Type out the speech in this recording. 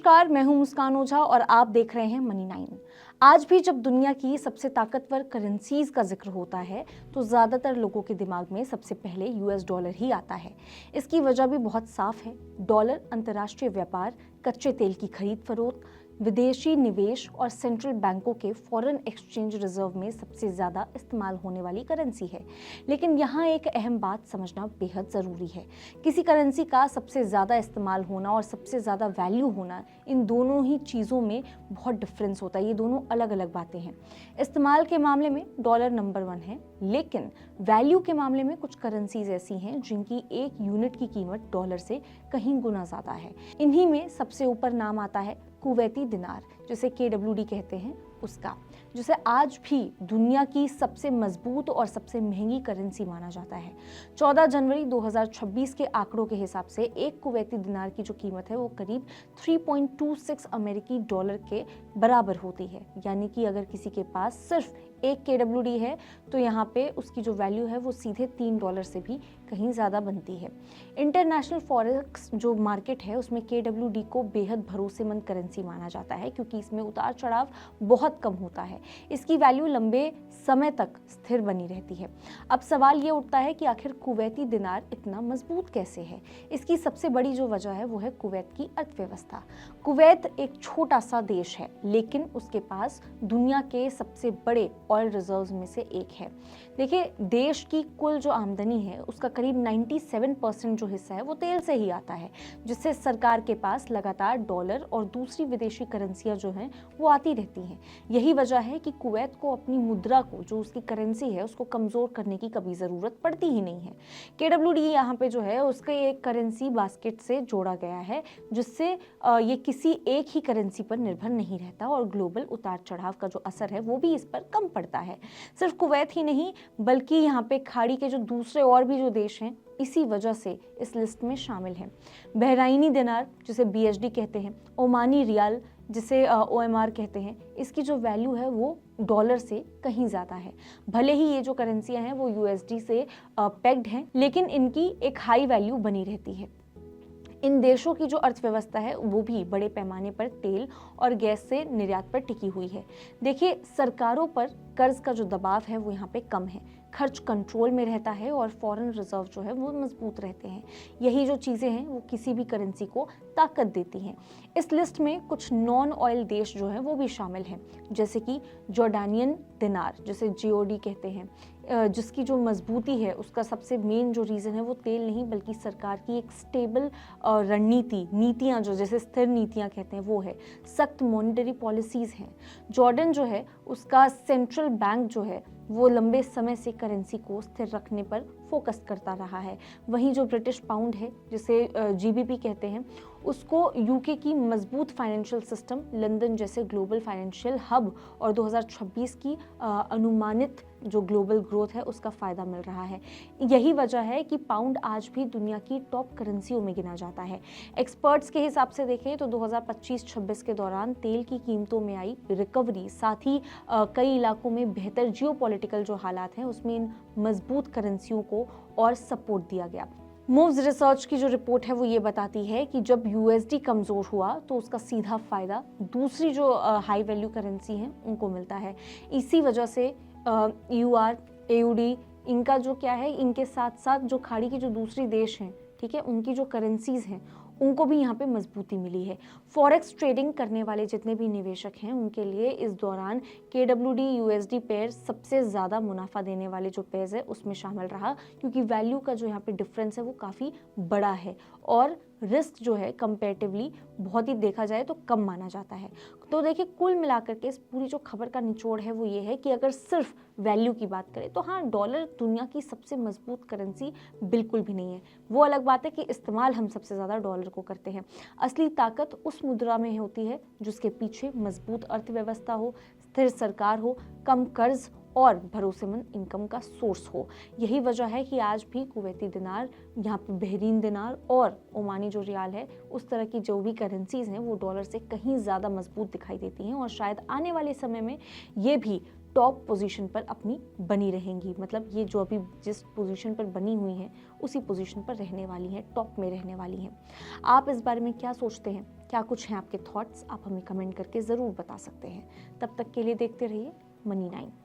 नमस्कार, मैं हूं मुस्कान ओझा और आप देख रहे हैं मनी 9। आज भी जब दुनिया की सबसे ताकतवर करेंसीज का जिक्र होता है तो ज़्यादातर लोगों के दिमाग में सबसे पहले यूएस डॉलर ही आता है। इसकी वजह भी बहुत साफ है। डॉलर अंतर्राष्ट्रीय व्यापार, कच्चे तेल की खरीद फरोख्त, विदेशी निवेश और सेंट्रल बैंकों के फॉरेन एक्सचेंज रिजर्व में सबसे ज़्यादा इस्तेमाल होने वाली करेंसी है। लेकिन यहाँ एक अहम बात समझना बेहद ज़रूरी है। किसी करेंसी का सबसे ज़्यादा इस्तेमाल होना और सबसे ज़्यादा वैल्यू होना, इन दोनों ही चीज़ों में बहुत डिफरेंस होता है। ये दोनों अलग अलग बातें हैं। इस्तेमाल के मामले में डॉलर नंबर 1 है, लेकिन वैल्यू के मामले में कुछ करेंसीज ऐसी हैं जिनकी एक यूनिट की कीमत डॉलर से कहीं गुना ज़्यादा है। इन्हीं में सबसे ऊपर नाम आता है कुवैती दिनार, जिसे KWD कहते हैं, उसका, जिसे आज भी दुनिया की सबसे मजबूत और सबसे महंगी करेंसी माना जाता है। 14 जनवरी 2026 के आंकड़ों के हिसाब से एक कुवैती दिनार की जो कीमत है वो करीब 3.26 अमेरिकी डॉलर के बराबर होती है। यानी कि अगर किसी के पास सिर्फ एक KWD है तो यहाँ पे उसकी जो वैल्यू है वो सीधे $3 से भी कहीं ज़्यादा बनती है। इंटरनेशनल फॉरेक्स जो मार्केट है उसमें KWD को बेहद भरोसेमंद करेंसी माना जाता है, क्योंकि इसमें उतार चढ़ाव बहुत कम होता है। इसकी वैल्यू लंबे समय तक स्थिर बनी रहती है। अब सवाल ये उठता है कि आखिर कुवैती दिनार इतना मजबूत कैसे है। इसकी सबसे बड़ी जो वजह है वो है कुवैत की अर्थव्यवस्था। कुवैत एक छोटा सा देश है, लेकिन उसके पास दुनिया के सबसे बड़े ऑयल रिजर्व्स में से एक है। देखिए, देश की कुल जो आमदनी है उसका करीब 97% जो हिस्सा है वो तेल से ही आता है, जिससे सरकार के पास लगातार डॉलर और दूसरी विदेशी करेंसियां जो हैं वो आती रहती हैं। यही वजह है कि कुवैत को अपनी मुद्रा को, जो उसकी करेंसी है, उसको कमजोर करने की कभी जरूरत पड़ती ही नहीं है। KWD यहाँ पे जो है उसके एक करेंसी बास्केट से जोड़ा गया है, जिससे ये किसी एक ही करेंसी पर निर्भर नहीं रहता और ग्लोबल उतार चढ़ाव का जो असर है वो भी इस पर कम पड़ता है। सिर्फ कुवैत ही नहीं, बल्कि यहाँ पे खाड़ी के जो दूसरे और भी जो देश हैं इसी वजह से इस लिस्ट में शामिल हैं। बहराइनी दिनार, जिसे BHD कहते हैं, ओमानी रियाल, जिसे OMR कहते हैं, इसकी जो वैल्यू है वो डॉलर से कहीं ज़्यादा है। भले ही ये जो करेंसियां हैं वो USD से पेग्ड हैं, लेकिन इनकी एक हाई वैल्यू बनी रहती है। इन देशों की जो अर्थव्यवस्था है वो भी बड़े पैमाने पर तेल और गैस से निर्यात पर टिकी हुई है। देखिए, सरकारों पर कर्ज का जो दबाव है वो यहाँ पे कम है, खर्च कंट्रोल में रहता है और फॉरेन रिजर्व जो है वो मजबूत रहते हैं। यही जो चीज़ें हैं वो किसी भी करेंसी को ताकत देती हैं। इस लिस्ट में कुछ नॉन ऑयल देश जो हैं वो भी शामिल हैं, जैसे कि जॉर्डानियन दिनार, जिसे JOD कहते हैं, जिसकी जो मजबूती है उसका सबसे मेन जो रीज़न है वो तेल नहीं बल्कि सरकार की एक स्टेबल नीतियाँ, जो जैसे स्थिर नीतियाँ कहते हैं, वो है। सख्त मॉनेटरी पॉलिसीज़ हैं। जॉर्डन जो है उसका सेंट्रल बैंक जो है वो लंबे समय से करेंसी को स्थिर रखने पर फोकस करता रहा है। वहीं जो ब्रिटिश पाउंड है, जिसे GBP कहते हैं, उसको UK की मजबूत फाइनेंशियल सिस्टम, लंदन जैसे ग्लोबल फाइनेंशियल हब और 2026 की अनुमानित जो ग्लोबल ग्रोथ है उसका फ़ायदा मिल रहा है। यही वजह है कि पाउंड आज भी दुनिया की टॉप करेंसियों में गिना जाता है। एक्सपर्ट्स के हिसाब से देखें तो 2025-26 के दौरान तेल की कीमतों में आई रिकवरी, साथ ही कई इलाकों में बेहतर जियोपॉलिटिकल जो हालात हैं उसमें इन मजबूत करेंसियों को और सपोर्ट दिया गया। मूव्स रिसर्च की जो रिपोर्ट है वो ये बताती है कि जब USD कमज़ोर हुआ तो उसका सीधा फ़ायदा दूसरी जो हाई वैल्यू करेंसी हैं उनको मिलता है। इसी वजह से EUR, AUD, इनका जो क्या है, इनके साथ साथ जो खाड़ी के जो दूसरे देश हैं, ठीक है, उनकी जो करेंसीज़ हैं उनको भी यहाँ पे मजबूती मिली है। फॉरेक्स ट्रेडिंग करने वाले जितने भी निवेशक हैं उनके लिए इस दौरान KWD USD पेयर सबसे ज़्यादा मुनाफा देने वाले जो पेयर्स है उसमें शामिल रहा, क्योंकि वैल्यू का जो यहाँ पे डिफरेंस है वो काफ़ी बड़ा है और रिस्क जो है कंपैरेटिवली बहुत ही देखा जाए तो कम माना जाता है। तो देखिए, कुल मिलाकर के इस पूरी जो खबर का निचोड़ है वो ये है कि अगर सिर्फ वैल्यू की बात करें तो हाँ, डॉलर दुनिया की सबसे मजबूत करेंसी बिल्कुल भी नहीं है। वो अलग बात है कि इस्तेमाल हम सबसे ज़्यादा डॉलर को करते हैं। असली ताकत उस मुद्रा में होती है जिसके पीछे मजबूत अर्थव्यवस्था हो, स्थिर सरकार हो, कम कर्ज और भरोसेमंद इनकम का सोर्स हो। यही वजह है कि आज भी कुवैती दिनार, यहाँ पे बहरीन दिनार और ओमानी जो रियाल है, उस तरह की जो भी करेंसीज हैं वो डॉलर से कहीं ज़्यादा मजबूत दिखाई देती हैं और शायद आने वाले समय में ये भी टॉप पोजीशन पर अपनी बनी रहेंगी। मतलब ये जो अभी जिस पोजीशन पर बनी हुई हैं उसी पोजीशन पर रहने वाली हैं, टॉप में रहने वाली हैं। आप इस बारे में क्या सोचते हैं? क्या कुछ हैं आपके थॉट्स? आप हमें कमेंट करके ज़रूर बता सकते हैं। तब तक के लिए देखते रहिए मनी 9।